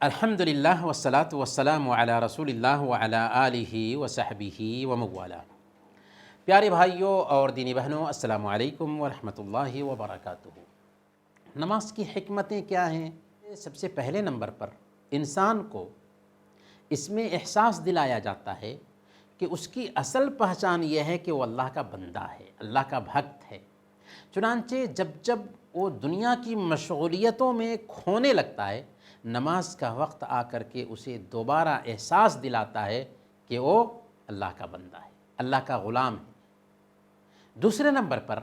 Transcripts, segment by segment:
الحمدللہ والصلاۃ والسلام علی رسول اللہ وعلی آلہ وصحبہ وموالا۔ پیارے بھائیوں اور دینی بہنوں، السلام علیکم ورحمۃ اللہ وبرکاتہ۔ نماز کی حکمتیں کیا ہیں؟ سب سے پہلے نمبر پر انسان کو اس میں احساس دلایا جاتا ہے کہ اس کی اصل پہچان یہ ہے کہ وہ اللہ کا بندہ ہے، اللہ کا بھکت ہے۔ چنانچہ جب وہ دنیا کی مشغولیتوں میں کھونے لگتا ہے، نماز کا وقت آ کر کے اسے دوبارہ احساس دلاتا ہے کہ وہ اللہ کا بندہ ہے، اللہ کا غلام ہے۔ دوسرے نمبر پر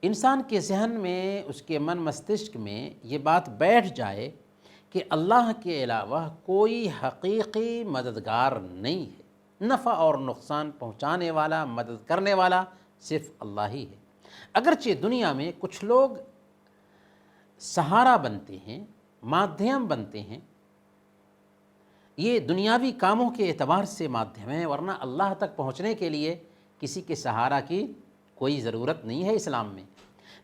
انسان کے ذہن میں، اس کے من مستشق میں یہ بات بیٹھ جائے کہ اللہ کے علاوہ کوئی حقیقی مددگار نہیں ہے، نفع اور نقصان پہنچانے والا، مدد کرنے والا صرف اللہ ہی ہے۔ اگرچہ دنیا میں کچھ لوگ سہارا بنتے ہیں، مادھیم بنتے ہیں، یہ دنیاوی کاموں کے اعتبار سے مادھیم ہیں، ورنہ اللہ تک پہنچنے کے لیے کسی کے سہارا کی کوئی ضرورت نہیں ہے اسلام میں۔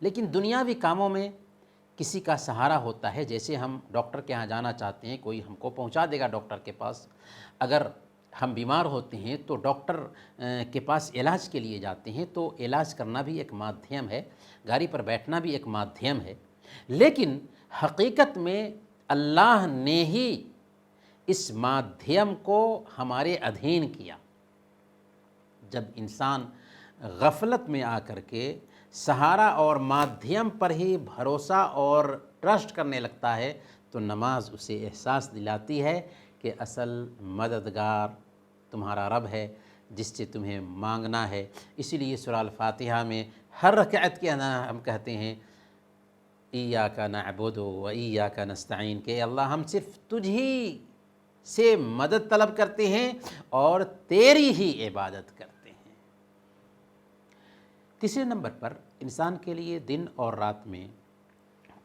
لیکن دنیاوی کاموں میں کسی کا سہارا ہوتا ہے، جیسے ہم ڈاکٹر کے ہاں جانا چاہتے ہیں، کوئی ہم کو پہنچا دے گا ڈاکٹر کے پاس۔ اگر ہم بیمار ہوتے ہیں تو ڈاکٹر کے پاس علاج کے لیے جاتے ہیں، تو علاج کرنا بھی ایک مادھیم ہے، گاڑی پر بیٹھنا بھی ایک مادھیم ہے۔ لیکن حقیقت میں اللہ نے ہی اس مادھیم کو ہمارے ادھین کیا۔ جب انسان غفلت میں آ کر کے سہارا اور مادھیم پر ہی بھروسہ اور ٹرسٹ کرنے لگتا ہے، تو نماز اسے احساس دلاتی ہے کہ اصل مددگار تمہارا رب ہے، جس سے تمہیں مانگنا ہے۔ اسی لیے سورہ الفاتحہ میں ہر رکعت کے اندر ہم کہتے ہیں ایاک نعبد و ایاک نستعین، کہ اللہ ہم صرف تجھ ہی سے مدد طلب کرتے ہیں اور تیری ہی عبادت کرتے ہیں۔ تیسرے نمبر پر انسان کے لیے دن اور رات میں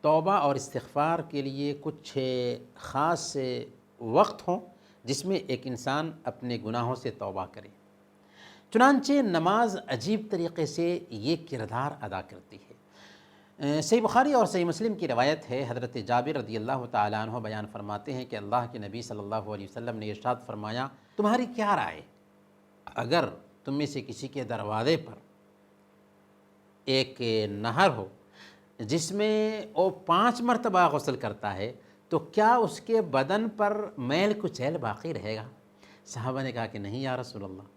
توبہ اور استغفار کے لیے کچھ خاص وقت ہوں جس میں ایک انسان اپنے گناہوں سے توبہ کرے۔ چنانچہ نماز عجیب طریقے سے یہ کردار ادا کرتی ہے۔ صحیح بخاری اور صحیح مسلم کی روایت ہے، حضرت جابر رضی اللہ تعالیٰ عنہ بیان فرماتے ہیں کہ اللہ کے نبی صلی اللہ علیہ وسلم نے ارشاد فرمایا، تمہاری کیا رائے اگر تم میں سے کسی کے دروازے پر ایک نہر ہو جس میں وہ 5 مرتبہ غسل کرتا ہے، تو کیا اس کے بدن پر میل کچیل باقی رہے گا؟ صحابہ نے کہا کہ نہیں یا رسول اللہ۔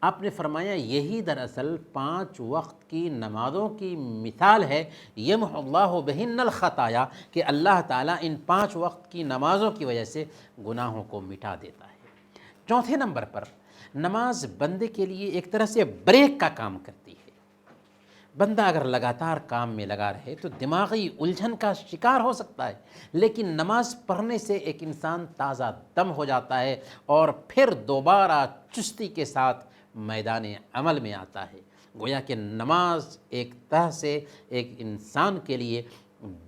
آپ نے فرمایا یہی دراصل 5 وقت کی نمازوں کی مثال ہے، یمحو اللہ بہن الخطایا، کہ اللہ تعالیٰ ان 5 وقت کی نمازوں کی وجہ سے گناہوں کو مٹا دیتا ہے۔ چوتھے نمبر پر نماز بندے کے لیے ایک طرح سے بریک کا کام کرتی ہے۔ بندہ اگر لگاتار کام میں لگا رہے تو دماغی الجھن کا شکار ہو سکتا ہے، لیکن نماز پڑھنے سے ایک انسان تازہ دم ہو جاتا ہے اور پھر دوبارہ چستی کے ساتھ میدان عمل میں آتا ہے۔ گویا کہ نماز ایک طرح سے ایک انسان کے لیے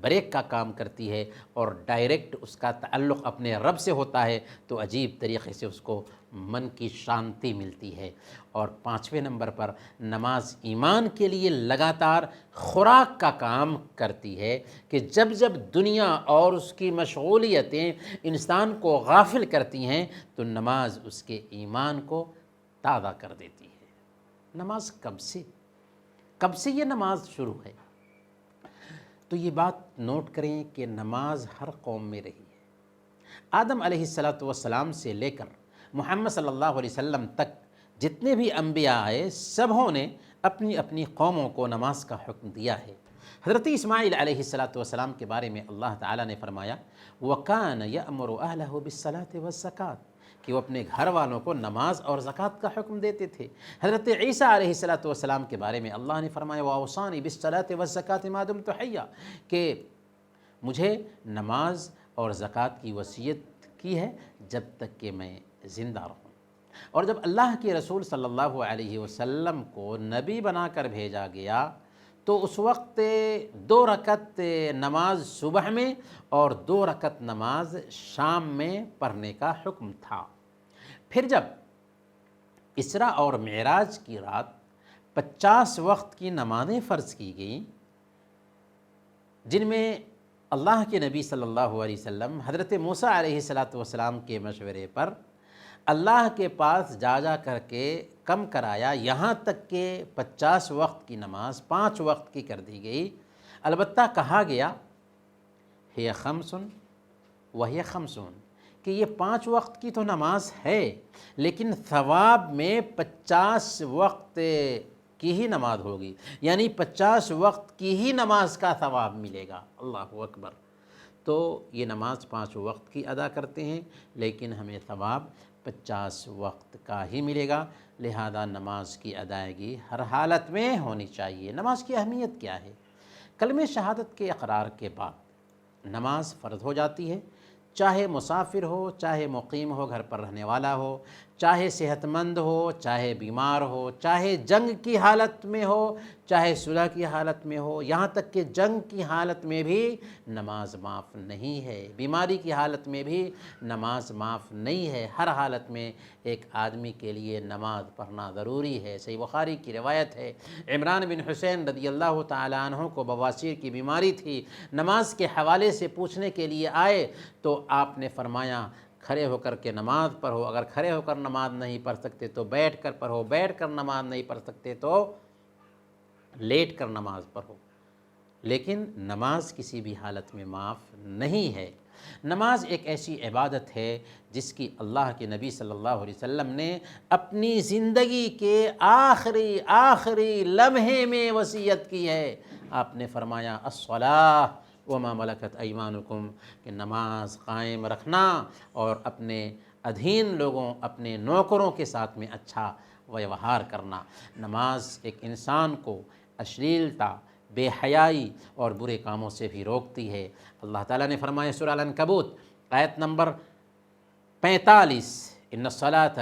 بریک کا کام کرتی ہے، اور ڈائریکٹ اس کا تعلق اپنے رب سے ہوتا ہے، تو عجیب طریقے سے اس کو من کی شانتی ملتی ہے۔ اور 5ویں نمبر پر نماز ایمان کے لیے لگاتار خوراک کا کام کرتی ہے، کہ جب دنیا اور اس کی مشغولیتیں انسان کو غافل کرتی ہیں تو نماز اس کے ایمان کو تازہ کر دیتی ہے۔ نماز کب سے یہ نماز شروع ہے؟ تو یہ بات نوٹ کریں کہ نماز ہر قوم میں رہی ہے۔ آدم علیہ السلام سے لے کر محمد صلی اللہ علیہ وسلم تک جتنے بھی انبیاء آئے، سبھوں نے اپنی اپنی قوموں کو نماز کا حکم دیا ہے۔ حضرت اسماعیل علیہ السلام کے بارے میں اللہ تعالیٰ نے فرمایا وَكَانَ يَأْمُرُ أَهْلَهُ بِالصَّلَاةِ وَالزَّكَاةِ، کہ وہ اپنے گھر والوں کو نماز اور زکوٰۃ کا حکم دیتے تھے۔ حضرت عیسیٰ علیہ السلام کے بارے میں اللہ نے فرمایا وَأَوْصَانِي بِالصَّلَاةِ وَالزَّكَاةِ مَا دُمْتُ حَيًّا، کہ مجھے نماز اور زکوٰۃ کی وصیت کی ہے جب تک کہ میں زندہ رہوں۔ اور جب اللہ کے رسول صلی اللہ علیہ وسلم کو نبی بنا کر بھیجا گیا تو اس وقت 2 رکعت نماز صبح میں اور 2 رکعت نماز شام میں پڑھنے کا حکم تھا۔ پھر جب اسراء اور معراج کی رات 50 وقت کی نمازیں فرض کی گئیں، جن میں اللہ کے نبی صلی اللہ علیہ وسلم حضرت موسیٰ علیہ السلام کے مشورے پر اللہ کے پاس جا کر کے کم کرایا، یہاں تک کہ 50 وقت کی نماز 5 وقت کی کر دی گئی۔ البتہ کہا گیا ہے خمسن وہی خمسون، کہ یہ 5 وقت کی تو نماز ہے، لیکن ثواب میں 50 وقت کی ہی نماز ہوگی، یعنی 50 وقت کی ہی نماز کا ثواب ملے گا۔ اللہ اکبر۔ تو یہ نماز 5 وقت کی ادا کرتے ہیں، لیکن ہمیں ثواب 50 وقت کا ہی ملے گا، لہذا نماز کی ادائیگی ہر حالت میں ہونی چاہیے۔ نماز کی اہمیت کیا ہے؟ کلمہ شہادت کے اقرار کے بعد نماز فرض ہو جاتی ہے، چاہے مسافر ہو، چاہے مقیم ہو، گھر پر رہنے والا ہو، چاہے صحت مند ہو، چاہے بیمار ہو، چاہے جنگ کی حالت میں ہو، چاہے صلح کی حالت میں ہو، یہاں تک کہ جنگ کی حالت میں بھی نماز معاف نہیں ہے، بیماری کی حالت میں بھی نماز معاف نہیں ہے۔ ہر حالت میں ایک آدمی کے لیے نماز پڑھنا ضروری ہے۔ صحیح بخاری کی روایت ہے، عمران بن حسین رضی اللہ تعالیٰ عنہ کو بواسیر کی بیماری تھی، نماز کے حوالے سے پوچھنے کے لیے آئے تو آپ نے فرمایا کھڑے ہو کر کے نماز پڑھو، اگر کھڑے ہو کر نماز نہیں پڑھ سکتے تو بیٹھ کر پڑھو، بیٹھ کر نماز نہیں پڑھ سکتے تو لیٹ کر نماز پڑھو، لیکن نماز کسی بھی حالت میں معاف نہیں ہے۔ نماز ایک ایسی عبادت ہے جس کی اللہ کے نبی صلی اللہ علیہ وسلم نے اپنی زندگی کے آخری لمحے میں وصیت کی ہے۔ آپ نے فرمایا الصلاۃ وما ملکت ایمانکم، کہ نماز قائم رکھنا اور اپنے ادھین لوگوں، اپنے نوکروں کے ساتھ میں اچھا ویوہار کرنا۔ نماز ایک انسان کو اشلیلتا، بے حیائی اور برے کاموں سے بھی روکتی ہے۔ اللہ تعالیٰ نے فرمایا سورہ العنکبوت آیت نمبر 45، ان الصلاۃ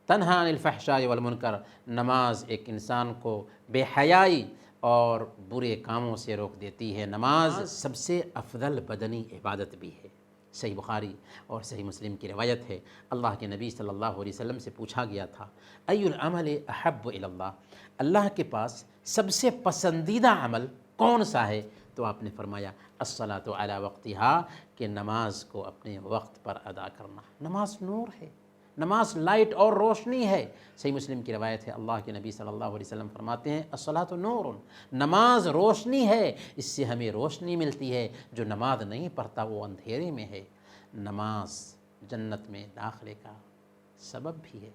تنہی عن الفحشاء والمنکر، نماز ایک انسان کو بے حیائی اور برے کاموں سے روک دیتی ہے۔ نماز سب سے افضل بدنی عبادت بھی ہے۔ صحیح بخاری اور صحیح مسلم کی روایت ہے، اللہ کے نبی صلی اللہ علیہ وسلم سے پوچھا گیا تھا ای العمل احب الی اللہ، اللہ کے پاس سب سے پسندیدہ عمل کون سا ہے؟ تو آپ نے فرمایا الصلاۃ علی وقتہا، کہ نماز کو اپنے وقت پر ادا کرنا۔ نماز نور ہے، نماز لائٹ اور روشنی ہے۔ صحیح مسلم کی روایت ہے، اللہ کے نبی صلی اللہ علیہ وسلم فرماتے ہیں الصلاۃ نور، نماز روشنی ہے، اس سے ہمیں روشنی ملتی ہے، جو نماز نہیں پڑھتا وہ اندھیرے میں ہے۔ نماز جنت میں داخلے کا سبب بھی ہے۔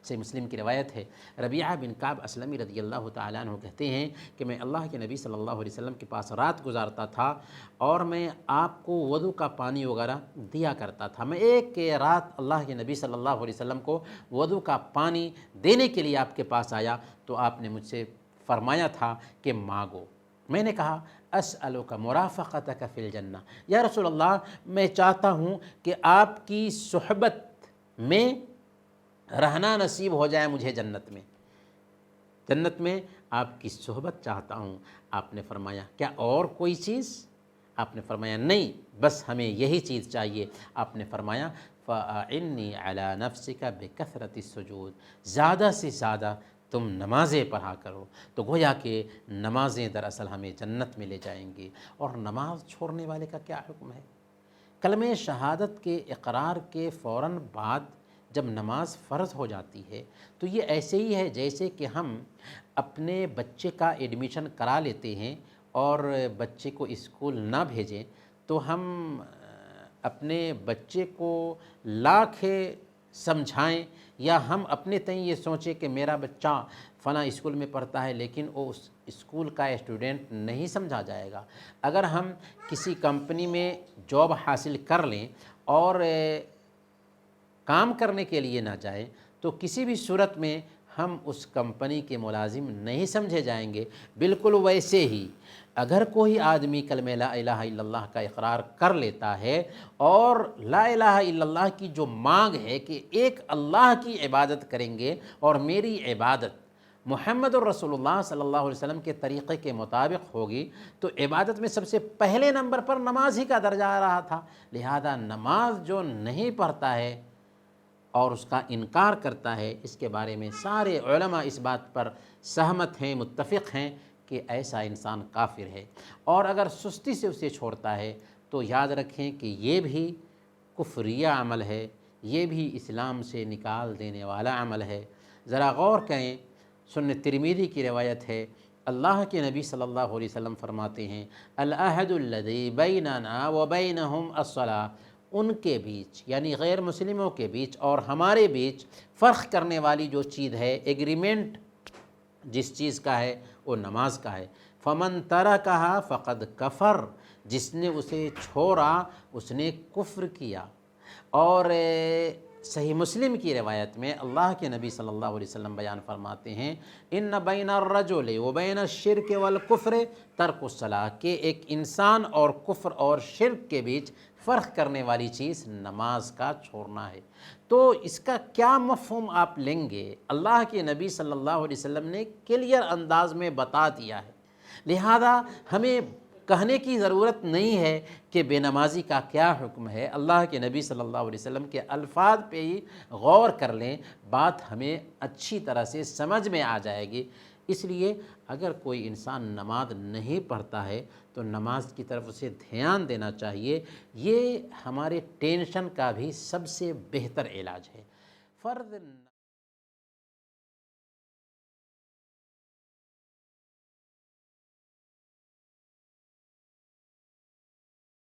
صحیح مسلم کی روایت ہے، ربیعہ بن کعب اسلمی رضی اللہ تعالیٰ عنہ کہتے ہیں کہ میں اللہ کے نبی صلی اللہ علیہ وسلم کے پاس رات گزارتا تھا اور میں آپ کو وضو کا پانی وغیرہ دیا کرتا تھا۔ میں ایک رات اللہ کے نبی صلی اللہ علیہ وسلم کو وضو کا پانی دینے کے لیے آپ کے پاس آیا تو آپ نے مجھ سے فرمایا تھا کہ مانگو۔ میں نے کہا اسألک مرافقتک فی الجنہ، یا رسول اللہ میں چاہتا ہوں کہ آپ کی صحبت میں رہنا نصیب ہو جائے مجھے جنت میں، جنت میں آپ کی صحبت چاہتا ہوں۔ آپ نے فرمایا کیا اور کوئی چیز؟ آپ نے فرمایا نہیں، بس ہمیں یہی چیز چاہیے۔ آپ نے فرمایا فَأَعِنِّي عَلَى نَفْسِكَ بِكَثْرَةِ السُّجُودِ، زیادہ سے زیادہ تم نمازیں پڑھا کرو۔ تو گویا کہ نمازیں دراصل ہمیں جنت میں لے جائیں گی۔ اور نماز چھوڑنے والے کا کیا حکم ہے؟ کلمہ شہادت کے اقرار کے فوراً بعد جب نماز فرض ہو جاتی ہے تو یہ ایسے ہی ہے جیسے کہ ہم اپنے بچے کا ایڈمیشن کرا لیتے ہیں اور بچے کو اسکول نہ بھیجیں تو ہم اپنے بچے کو لاکھ سمجھائیں یا ہم اپنے تئیں یہ سوچیں کہ میرا بچہ فلاں اسکول میں پڑھتا ہے لیکن وہ اس اسکول کا اسٹوڈنٹ نہیں سمجھا جائے گا۔ اگر ہم کسی کمپنی میں جاب حاصل کر لیں اور کام کرنے کے لیے نہ جائیں تو کسی بھی صورت میں ہم اس کمپنی کے ملازم نہیں سمجھے جائیں گے۔ بالکل ویسے ہی اگر کوئی آدمی کلمہ لا الہ الا اللہ کا اقرار کر لیتا ہے اور لا الہ الا اللہ کی جو مانگ ہے کہ ایک اللہ کی عبادت کریں گے اور میری عبادت محمد الرسول اللہ صلی اللہ علیہ وسلم کے طریقے کے مطابق ہوگی، تو عبادت میں سب سے پہلے نمبر پر نماز ہی کا درجہ آ رہا تھا۔ لہذا نماز جو نہیں پڑھتا ہے اور اس کا انکار کرتا ہے، اس کے بارے میں سارے علماء اس بات پر سہمت ہیں، متفق ہیں کہ ایسا انسان کافر ہے۔ اور اگر سستی سے اسے چھوڑتا ہے تو یاد رکھیں کہ یہ بھی کفریہ عمل ہے، یہ بھی اسلام سے نکال دینے والا عمل ہے۔ ذرا غور کریں، سنن ترمذی کی روایت ہے، اللہ کے نبی صلی اللہ علیہ وسلم فرماتے ہیں العہد الذی بیننا وبینہم الصلاۃ، ان کے بیچ یعنی غیر مسلموں کے بیچ اور ہمارے بیچ فرق کرنے والی جو چیز ہے، ایگریمنٹ جس چیز کا ہے وہ نماز کا ہے۔ فمن ترکہا فقد کفر، جس نے اسے چھوڑا اس نے کفر کیا۔ اور صحیح مسلم کی روایت میں اللہ کے نبی صلی اللہ علیہ وسلم بیان فرماتے ہیں ان بین الرجل وبین الشرک والکفر ترک الصلاۃ، کہ ایک انسان اور کفر اور شرک کے بیچ فرق کرنے والی چیز نماز کا چھوڑنا ہے۔ تو اس کا کیا مفہوم آپ لیں گے؟ اللہ کے نبی صلی اللہ علیہ وسلم نے کلیئر انداز میں بتا دیا ہے، لہذا ہمیں کہنے کی ضرورت نہیں ہے کہ بے نمازی کا کیا حکم ہے۔ اللہ کے نبی صلی اللہ علیہ وسلم کے الفاظ پہ ہی غور کر لیں، بات ہمیں اچھی طرح سے سمجھ میں آ جائے گی۔ اس لیے اگر کوئی انسان نماز نہیں پڑھتا ہے تو نماز کی طرف اسے دھیان دینا چاہیے، یہ ہمارے ٹینشن کا بھی سب سے بہتر علاج ہے۔ فرض